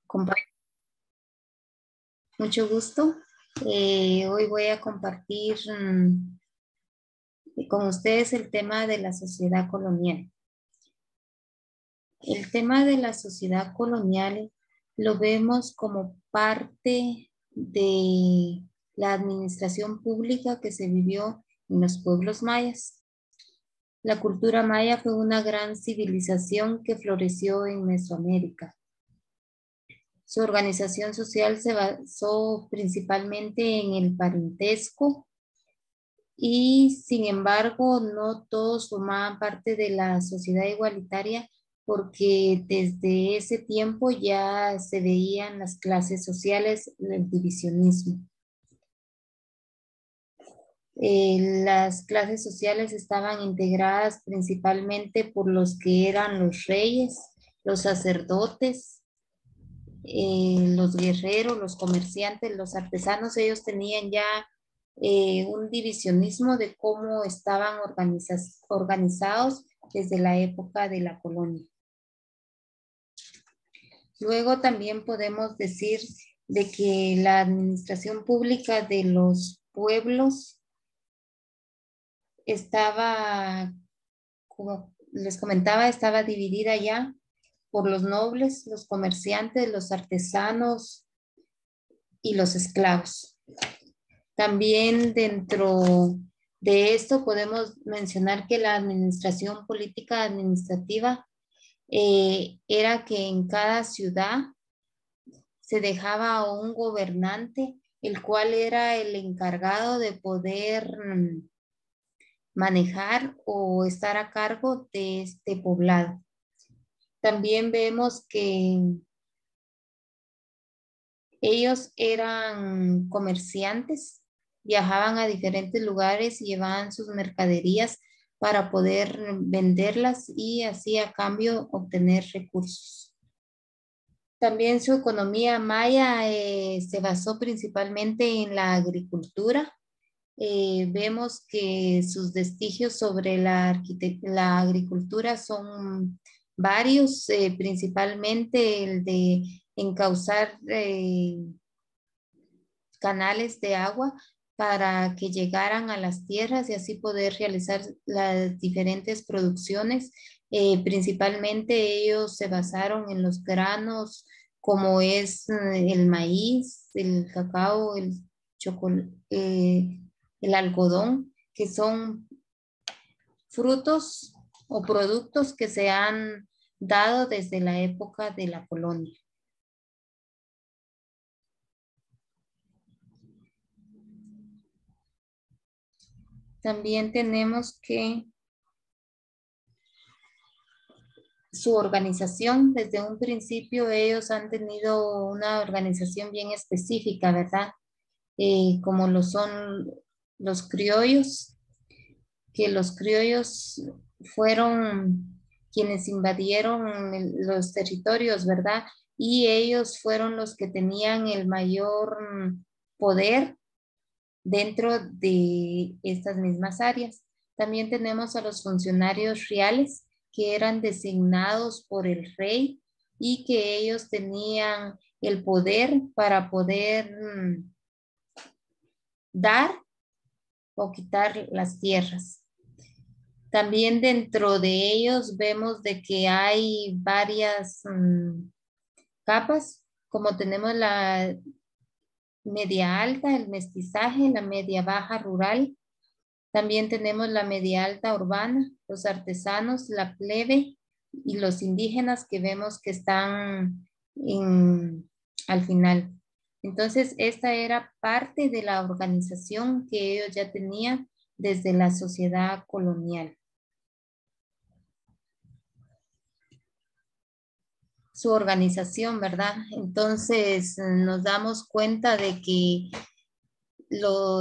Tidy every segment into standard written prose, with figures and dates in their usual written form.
Compa- Mucho gusto. Hoy voy a compartir con ustedes el tema de la sociedad colonial. El tema de la sociedad colonial lo vemos como parte de la administración pública que se vivió en los pueblos mayas. La cultura maya fue una gran civilización que floreció en Mesoamérica. Su organización social se basó principalmente en el parentesco y sin embargo no todos formaban parte de la sociedad igualitaria porque desde ese tiempo ya se veían las clases sociales, el divisionismo. Las clases sociales estaban integradas principalmente por los que eran los reyes, los sacerdotes, los guerreros, los comerciantes, los artesanos. Ellos tenían ya un divisionismo de cómo estaban organizados desde la época de la colonia. Luego también podemos decir de que la administración pública de los pueblos estaba, como les comentaba, estaba dividida ya por los nobles, los comerciantes, los artesanos y los esclavos. También dentro de esto podemos mencionar que la administración política administrativa era que en cada ciudad se dejaba a un gobernante, el cual era el encargado de poder manejar o estar a cargo de este poblado. También vemos que ellos eran comerciantes, viajaban a diferentes lugares y llevaban sus mercaderías para poder venderlas y así a cambio obtener recursos. También su economía maya se basó principalmente en la agricultura. Vemos que sus vestigios sobre la agricultura son varios, principalmente el de encauzar canales de agua para que llegaran a las tierras y así poder realizar las diferentes producciones. Principalmente ellos se basaron en los granos como es el maíz, el cacao, el algodón, que son frutos o productos que se han dado desde la época de la colonia. También tenemos que su organización, desde un principio ellos han tenido una organización bien específica, ¿verdad? Como lo son los criollos, que los criollos fueron quienes invadieron los territorios, ¿verdad? Y ellos fueron los que tenían el mayor poder dentro de estas mismas áreas. También tenemos a los funcionarios reales que eran designados por el rey y que ellos tenían el poder para poder dar o quitar las tierras. También dentro de ellos vemos de que hay varias capas, como tenemos la media alta, el mestizaje, la media baja rural. También tenemos la media alta urbana, los artesanos, la plebe y los indígenas que vemos que están al final. Entonces, esta era parte de la organización que ellos ya tenían desde la sociedad colonial. Su organización, ¿verdad? Entonces, nos damos cuenta de que lo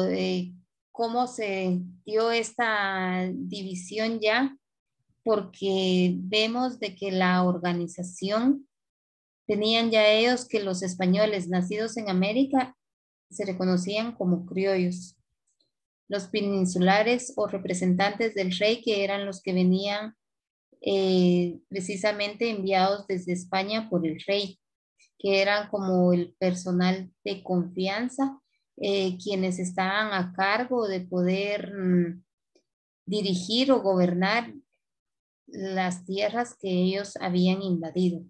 cómo se dio esta división ya, porque vemos de que la organización tenían ya ellos que los españoles nacidos en América se reconocían como criollos. Los peninsulares o representantes del rey, que eran los que venían precisamente enviados desde España por el rey. que eran como el personal de confianza, quienes estaban a cargo de poder dirigir o gobernar las tierras que ellos habían invadido.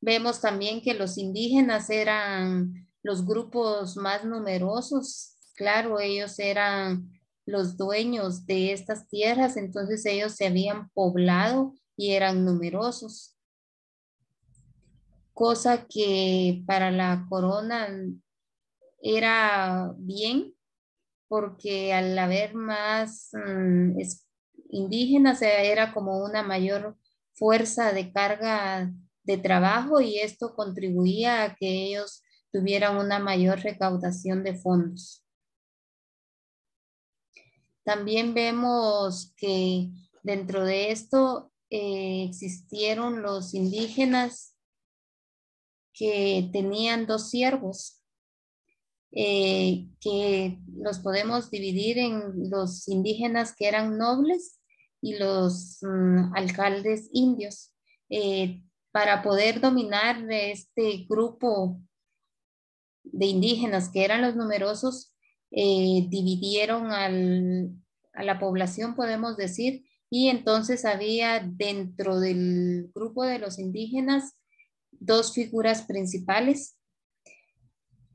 Vemos también que los indígenas eran los grupos más numerosos. Claro, ellos eran los dueños de estas tierras, entonces ellos se habían poblado y eran numerosos, cosa que para la corona era bien, porque al haber más indígenas era como una mayor fuerza de carga de trabajo y esto contribuía a que ellos tuvieran una mayor recaudación de fondos. También vemos que dentro de esto existieron los indígenas que tenían dos siervos, que los podemos dividir en los indígenas que eran nobles y los alcaldes indios. Para poder dominar este grupo de indígenas que eran los numerosos, dividieron a la población, podemos decir, y entonces había dentro del grupo de los indígenas dos figuras principales.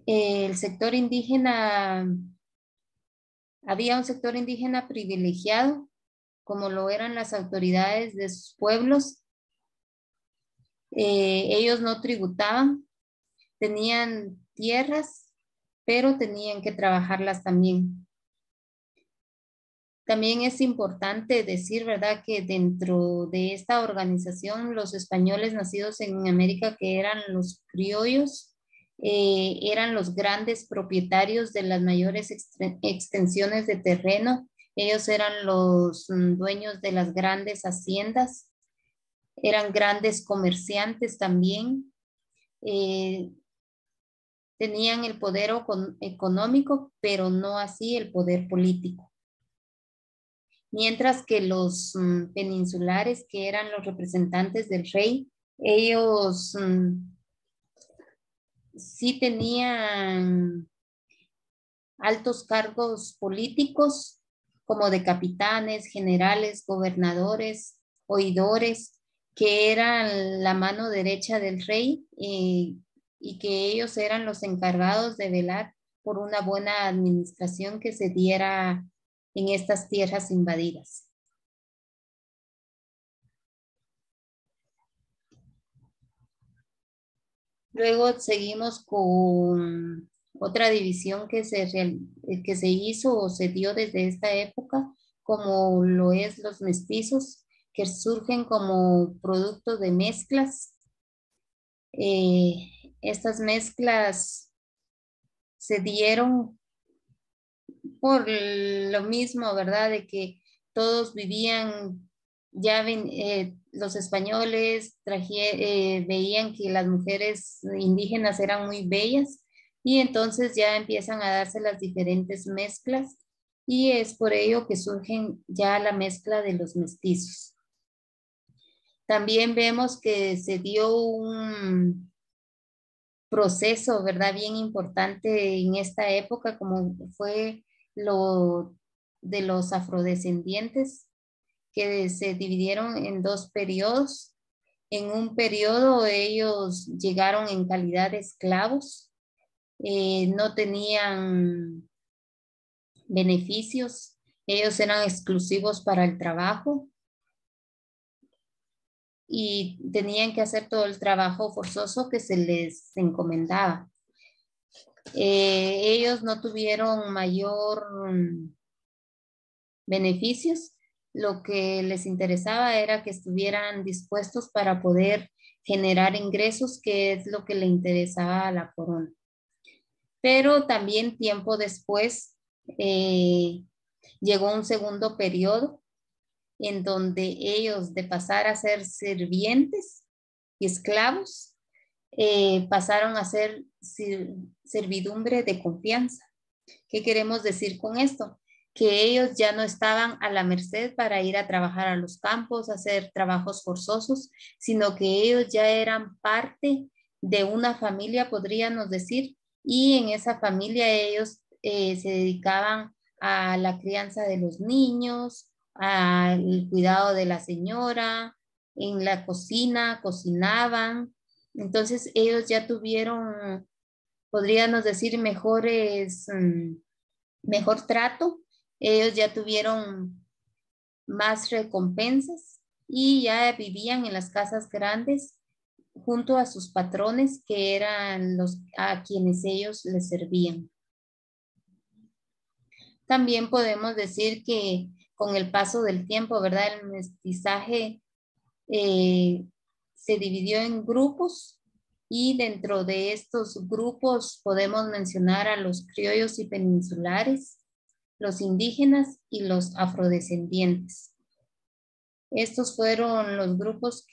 El sector indígena, había un sector indígena privilegiado, como lo eran las autoridades de sus pueblos. Ellos no tributaban, tenían tierras, pero tenían que trabajarlas también. También es importante decir, ¿verdad?, que dentro de esta organización, los españoles nacidos en América, que eran los criollos, eran los grandes propietarios de las mayores extensiones de terreno. Ellos eran los dueños de las grandes haciendas, eran grandes comerciantes también, tenían el poder económico, pero no así el poder político. Mientras que los peninsulares, que eran los representantes del rey, ellos sí tenían altos cargos políticos, como de capitanes, generales, gobernadores, oidores, que eran la mano derecha del rey y que ellos eran los encargados de velar por una buena administración que se diera en estas tierras invadidas. Luego seguimos con otra división que se hizo o se dio desde esta época, como lo es los mestizos, que surgen como producto de mezclas. Estas mezclas se dieron por lo mismo, ¿verdad? De que todos vivían, los españoles veían que las mujeres indígenas eran muy bellas y entonces ya empiezan a darse las diferentes mezclas y es por ello que surgen ya la mezcla de los mestizos. También vemos que se dio un proceso, ¿verdad? Bien importante en esta época, como fue lo de los afrodescendientes, que se dividieron en dos periodos. En un periodo ellos llegaron en calidad de esclavos, no tenían beneficios, ellos eran exclusivos para el trabajo y tenían que hacer todo el trabajo forzoso que se les encomendaba. Ellos no tuvieron mayor beneficios, lo que les interesaba era que estuvieran dispuestos para poder generar ingresos, que es lo que le interesaba a la corona. Pero también tiempo después llegó un segundo periodo en donde ellos, de pasar a ser sirvientes y esclavos, pasaron a ser servidumbre de confianza. ¿Qué queremos decir con esto? que ellos ya no estaban a la merced para ir a trabajar a los campos, a hacer trabajos forzosos, sino que ellos ya eran parte de una familia, podríamos decir, y en esa familia ellos se dedicaban a la crianza de los niños, al cuidado de la señora, en la cocina, cocinaban. Entonces ellos ya tuvieron, podríamos decir, mejor trato. Ellos ya tuvieron más recompensas y ya vivían en las casas grandes junto a sus patrones que eran los a quienes ellos les servían. También podemos decir que con el paso del tiempo, ¿verdad? El mestizaje eh, se dividió en grupos y dentro de estos grupos podemos mencionar a los criollos y peninsulares, los indígenas y los afrodescendientes. Estos fueron los grupos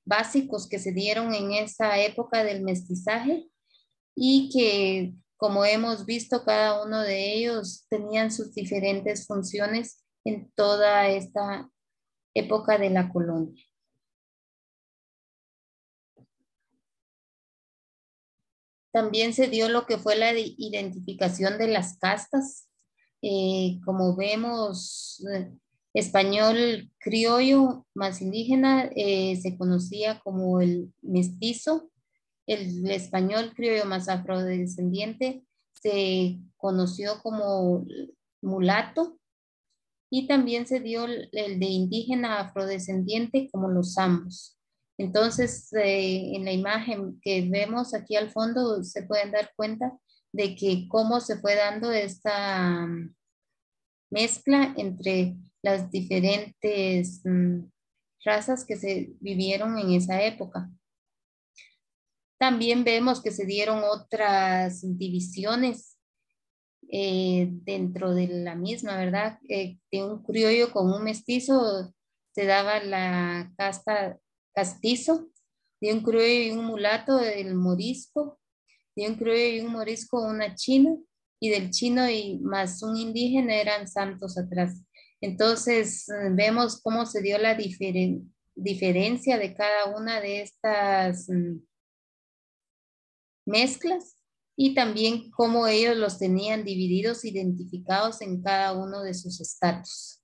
básicos que se dieron en esa época del mestizaje y que, como hemos visto, cada uno de ellos tenían sus diferentes funciones en toda esta época de la colonia. También se dio lo que fue la identificación de las castas. Como vemos, español criollo más indígena se conocía como el mestizo. El español criollo más afrodescendiente se conoció como mulato. Y también se dio el de indígena afrodescendiente como los ambos. Entonces, en la imagen que vemos aquí al fondo se pueden dar cuenta de que cómo se fue dando esta mezcla entre las diferentes razas que se vivieron en esa época. También vemos que se dieron otras divisiones dentro de la misma, ¿verdad? De un criollo con un mestizo se daba la casta castizo, de un criollo y un mulato el morisco, de un criollo y un morisco una china, y del chino y más un indígena eran santos atrás. Entonces vemos cómo se dio la diferencia de cada una de estas mezclas y también cómo ellos los tenían divididos, identificados en cada uno de sus estatus.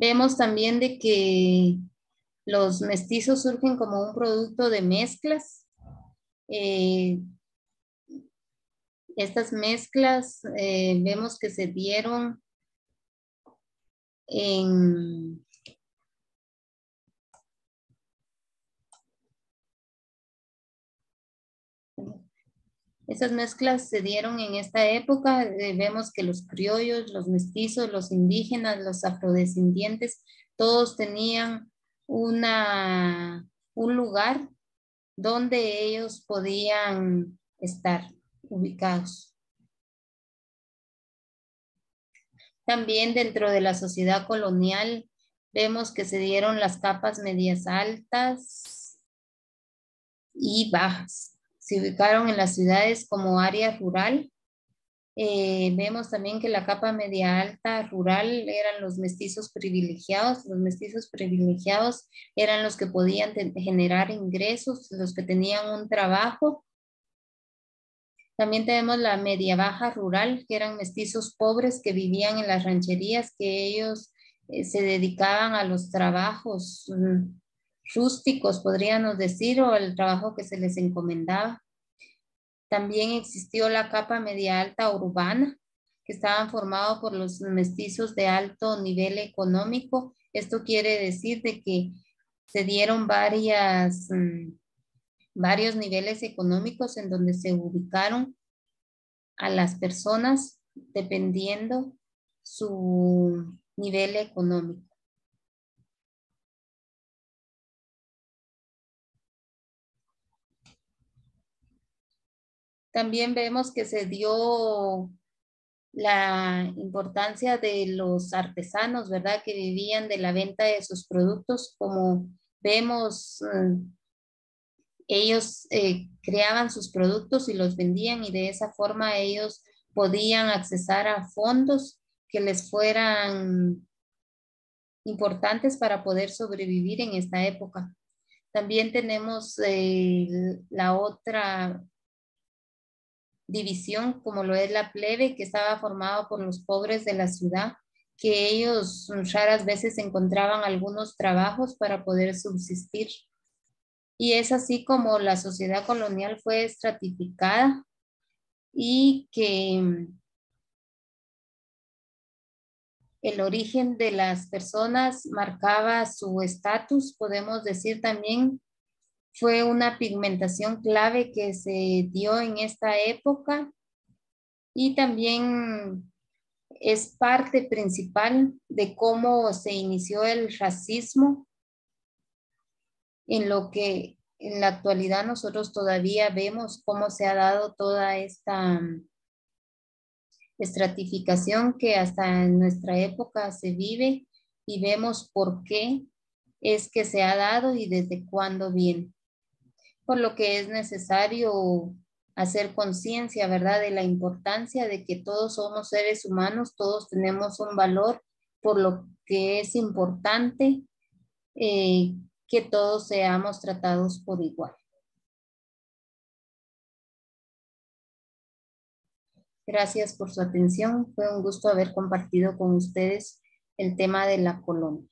Vemos también de que los mestizos surgen como un producto de mezclas. Eh, Estas mezclas vemos que se dieron en Esas mezclas se dieron en esta época. Vemos que los criollos, los mestizos, los indígenas, los afrodescendientes, todos tenían un lugar donde ellos podían estar ubicados. También dentro de la sociedad colonial vemos que se dieron las capas medias altas y bajas. Se ubicaron en las ciudades como área rural. Vemos también que la capa media alta rural eran los mestizos privilegiados. Los mestizos privilegiados eran los que podían generar ingresos, los que tenían un trabajo. También tenemos la media baja rural, que eran mestizos pobres que vivían en las rancherías, que ellos se dedicaban a los trabajos rústicos, podríamos decir, o al trabajo que se les encomendaba. También existió la capa media alta urbana, que estaban formados por los mestizos de alto nivel económico. Esto quiere decir de que se dieron varios niveles económicos en donde se ubicaron a las personas dependiendo su nivel económico. También vemos que se dio la importancia de los artesanos, ¿verdad? Que vivían de la venta de sus productos, como vemos ellos creaban sus productos y los vendían y de esa forma ellos podían accesar a fondos que les fueran importantes para poder sobrevivir en esta época. También tenemos la otra división, como lo es la plebe, que estaba formada por los pobres de la ciudad, que ellos raras veces encontraban algunos trabajos para poder subsistir. Y es así como la sociedad colonial fue estratificada y que el origen de las personas marcaba su estatus, podemos decir también, fue una pigmentación clave que se dio en esta época y también es parte principal de cómo se inició el racismo, en lo que en la actualidad nosotros todavía vemos cómo se ha dado toda esta estratificación que hasta en nuestra época se vive y vemos por qué es que se ha dado y desde cuándo viene. Por lo que es necesario hacer conciencia, ¿verdad?, de la importancia de que todos somos seres humanos, todos tenemos un valor, por lo que es importante eh, que todos seamos tratados por igual. Gracias por su atención. Fue un gusto haber compartido con ustedes el tema de la colonia.